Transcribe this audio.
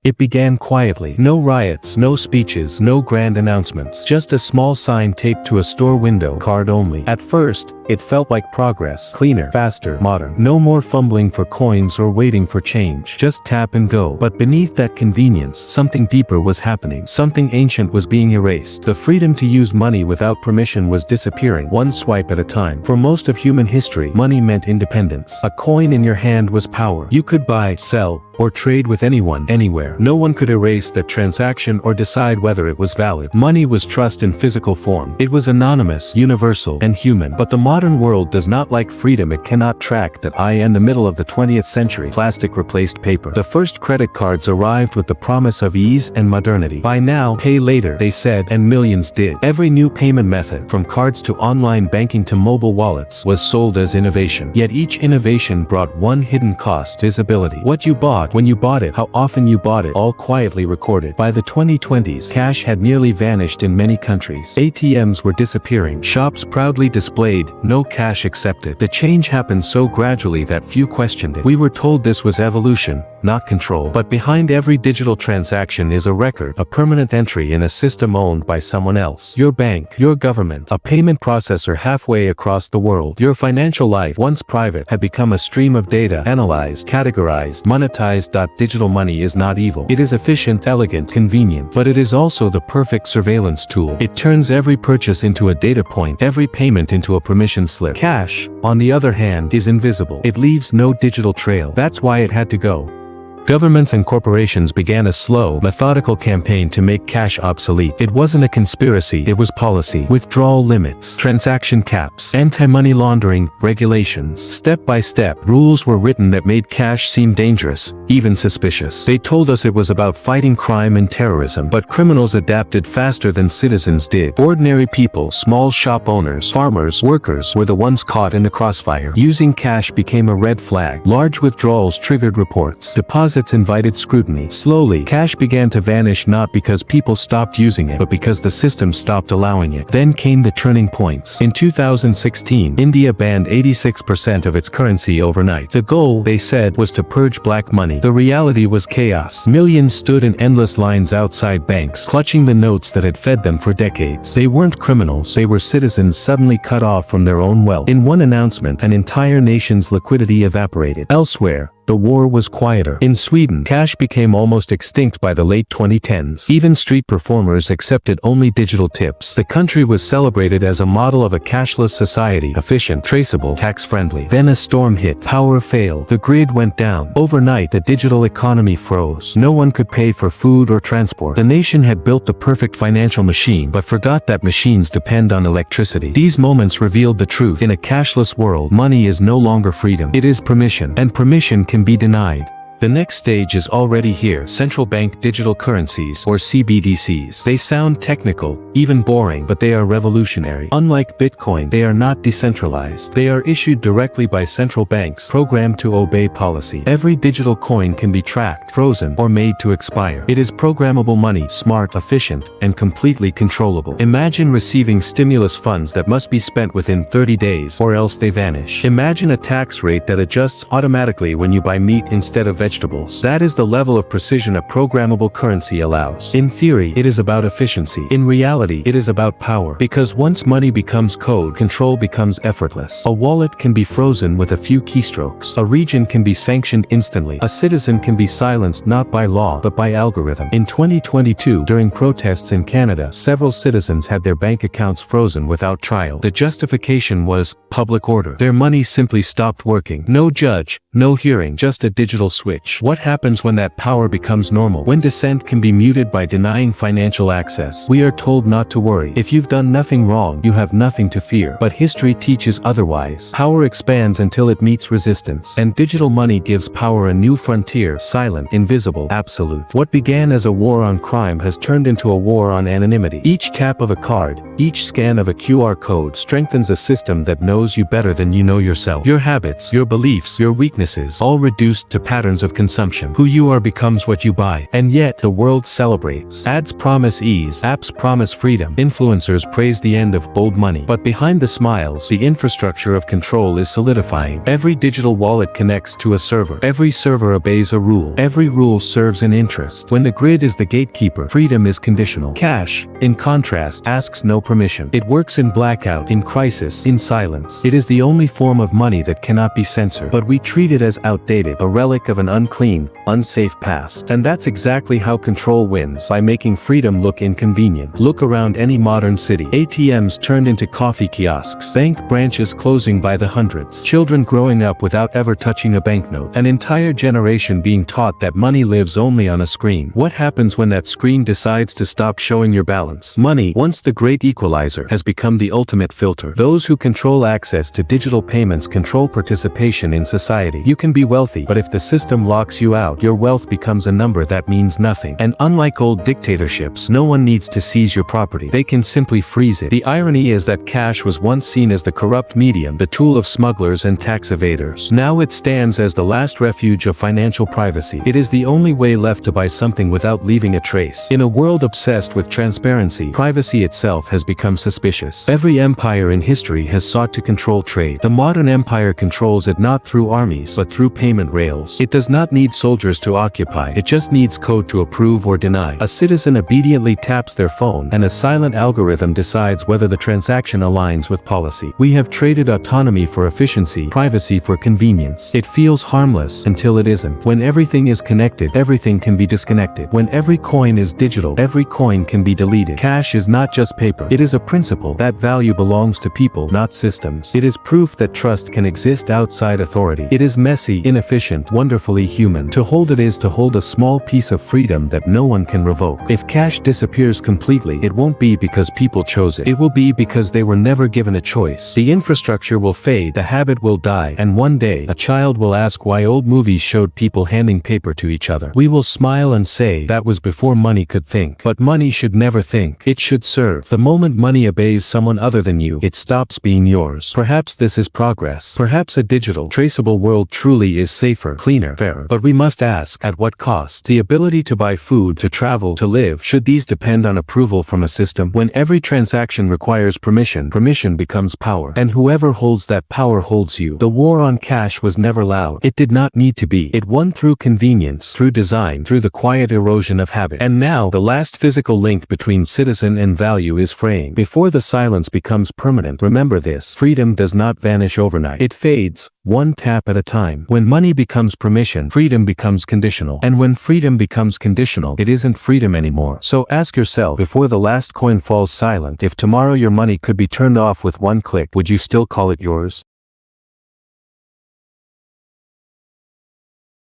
It began quietly. No riots, no speeches, no grand announcements. Just a small sign taped to a store window, card only. At first, it felt like progress. Cleaner, faster, modern. No more fumbling for coins or waiting for change. Just tap and go. But beneath that convenience, something deeper was happening. Something ancient was being erased. The freedom to use money without permission was disappearing, one swipe at a time. For most of human history, money meant independence. A coin in your hand was power. You could buy, sell, or trade with anyone, anywhere. No one could erase that transaction or decide whether it was valid. Money was trust in physical form. It was anonymous, universal, and human. But the modern world does not like freedom. It cannot track that. In the middle of the 20th century, plastic replaced paper. The first credit cards arrived with the promise of ease and modernity. Buy now, pay later, they said, and millions did. Every new payment method, from cards to online banking to mobile wallets, was sold as innovation. Yet each innovation brought one hidden cost: visibility. What you bought, when you bought it, how often you bought it, all quietly recorded. By the 2020s, cash had nearly vanished in many countries. ATMs were disappearing. Shops proudly displayed, "No cash accepted." The change happened so gradually that few questioned it. We were told this was evolution, not control. But behind every digital transaction is a record, a permanent entry in a system owned by someone else. Your bank, your government, a payment processor halfway across the world. Your financial life, once private, had become a stream of data, analyzed, categorized, monetized. Digital money is not evil. It is efficient, elegant, convenient, but it is also the perfect surveillance tool. It turns every purchase into a data point, every payment into a permission slip. Cash, on the other hand, is invisible. It leaves no digital trail. That's why it had to go. Governments and corporations began a slow, methodical campaign to make cash obsolete. It wasn't a conspiracy, it was policy. Withdrawal limits, transaction caps, anti-money laundering, regulations. Step by step, rules were written that made cash seem dangerous, even suspicious. They told us it was about fighting crime and terrorism, but criminals adapted faster than citizens did. Ordinary people, small shop owners, farmers, workers, were the ones caught in the crossfire. Using cash became a red flag. Large withdrawals triggered reports. Deposits invited scrutiny. Slowly, cash began to vanish, not because people stopped using it, but because the system stopped allowing it. Then came the turning points. In 2016, India banned 86% of its currency overnight. The goal, they said, was to purge black money. The reality was chaos. Millions stood in endless lines outside banks, clutching the notes that had fed them for decades. They weren't criminals, they were citizens suddenly cut off from their own wealth. In one announcement, an entire nation's liquidity evaporated. Elsewhere, the war was quieter. In Sweden, cash became almost extinct by the late 2010s. Even street performers accepted only digital tips. The country was celebrated as a model of a cashless society, efficient, traceable, tax-friendly. Then a storm hit. Power failed. The grid went down. Overnight, the digital economy froze. No one could pay for food or transport. The nation had built the perfect financial machine, but forgot that machines depend on electricity. These moments revealed the truth. In a cashless world, money is no longer freedom. It is permission, and permission can be denied. The next stage is already here: central bank digital currencies, or CBDCs. They sound technical, even boring, but they are revolutionary. Unlike Bitcoin, they are not decentralized. They are issued directly by central banks, programmed to obey policy. Every digital coin can be tracked, frozen, or made to expire. It is programmable money, smart, efficient, and completely controllable. Imagine receiving stimulus funds that must be spent within 30 days, or else they vanish. Imagine a tax rate that adjusts automatically when you buy meat instead of vegetables. That is the level of precision a programmable currency allows. In theory, it is about efficiency. In reality, it is about power. Because once money becomes code, control becomes effortless. A wallet can be frozen with a few keystrokes. A region can be sanctioned instantly. A citizen can be silenced not by law, but by algorithm. In 2022, during protests in Canada, several citizens had their bank accounts frozen without trial. The justification was public order. Their money simply stopped working. No judge, no hearing, just a digital switch. What happens when that power becomes normal? When dissent can be muted by denying financial access? We are told not to worry. If you've done nothing wrong, you have nothing to fear. But history teaches otherwise. Power expands until it meets resistance. And digital money gives power a new frontier: silent, invisible, absolute. What began as a war on crime has turned into a war on anonymity. Each tap of a card, each scan of a QR code strengthens a system that knows you better than you know yourself. Your habits, your beliefs, your weaknesses, all reduced to patterns of of consumption. Who you are becomes what you buy. And yet, the world celebrates. Ads promise ease, apps promise freedom, influencers praise the end of bold money. But behind the smiles, the infrastructure of control is solidifying. Every digital wallet connects to a server. Every server obeys a rule. Every rule serves an interest. When the grid is the gatekeeper, freedom is conditional. Cash, in contrast, asks no permission. It works in blackout, in crisis, in silence. It is the only form of money that cannot be censored. But we treat it as outdated, a relic of an unclean, unsafe past. And that's exactly how control wins, by making freedom look inconvenient. Look around any modern city. ATMs turned into coffee kiosks. Bank branches closing by the hundreds. Children growing up without ever touching a banknote. An entire generation being taught that money lives only on a screen. What happens when that screen decides to stop showing your balance? Money, once the great equalizer, has become the ultimate filter. Those who control access to digital payments control participation in society. You can be wealthy, but if the system locks you out, your wealth becomes a number that means nothing. And unlike old dictatorships, no one needs to seize your property. They can simply freeze it. The irony is that cash was once seen as the corrupt medium, the tool of smugglers and tax evaders. Now it stands as the last refuge of financial privacy. It is the only way left to buy something without leaving a trace. In a world obsessed with transparency, privacy itself has become suspicious. Every empire in history has sought to control trade. The modern empire controls it not through armies, but through payment rails. It does not need soldiers to occupy. It just needs code to approve or deny. A citizen obediently taps their phone, and a silent algorithm decides whether the transaction aligns with policy. We have traded autonomy for efficiency, privacy for convenience. It feels harmless until it isn't. When everything is connected, everything can be disconnected. When every coin is digital, every coin can be deleted. Cash is not just paper. It is a principle. That value belongs to people, not systems. It is proof that trust can exist outside authority. It is messy, inefficient, wonderfully human. To hold it is to hold a small piece of freedom that no one can revoke. If cash disappears completely, it won't be because people chose it. It will be because they were never given a choice. The infrastructure will fade, the habit will die, and one day, a child will ask why old movies showed people handing paper to each other. We will smile and say, that was before money could think. But money should never think. It should serve. The moment money obeys someone other than you, it stops being yours. Perhaps this is progress. Perhaps a digital, traceable world truly is safer, cleaner, fairer. But we must ask, at what cost? The ability to buy food, to travel, to live, should these depend on approval from a system? When every transaction requires permission, permission becomes power. And whoever holds that power holds you. The war on cash was never loud. It did not need to be. It won through convenience, through design, through the quiet erosion of habit. And now, the last physical link between citizen and value is fraying. Before the silence becomes permanent, remember this: freedom does not vanish overnight. It fades, one tap at a time. When money becomes permission, freedom becomes conditional. And when freedom becomes conditional, it isn't freedom anymore. So ask yourself, before the last coin falls silent, if tomorrow your money could be turned off with one click, would you still call it yours?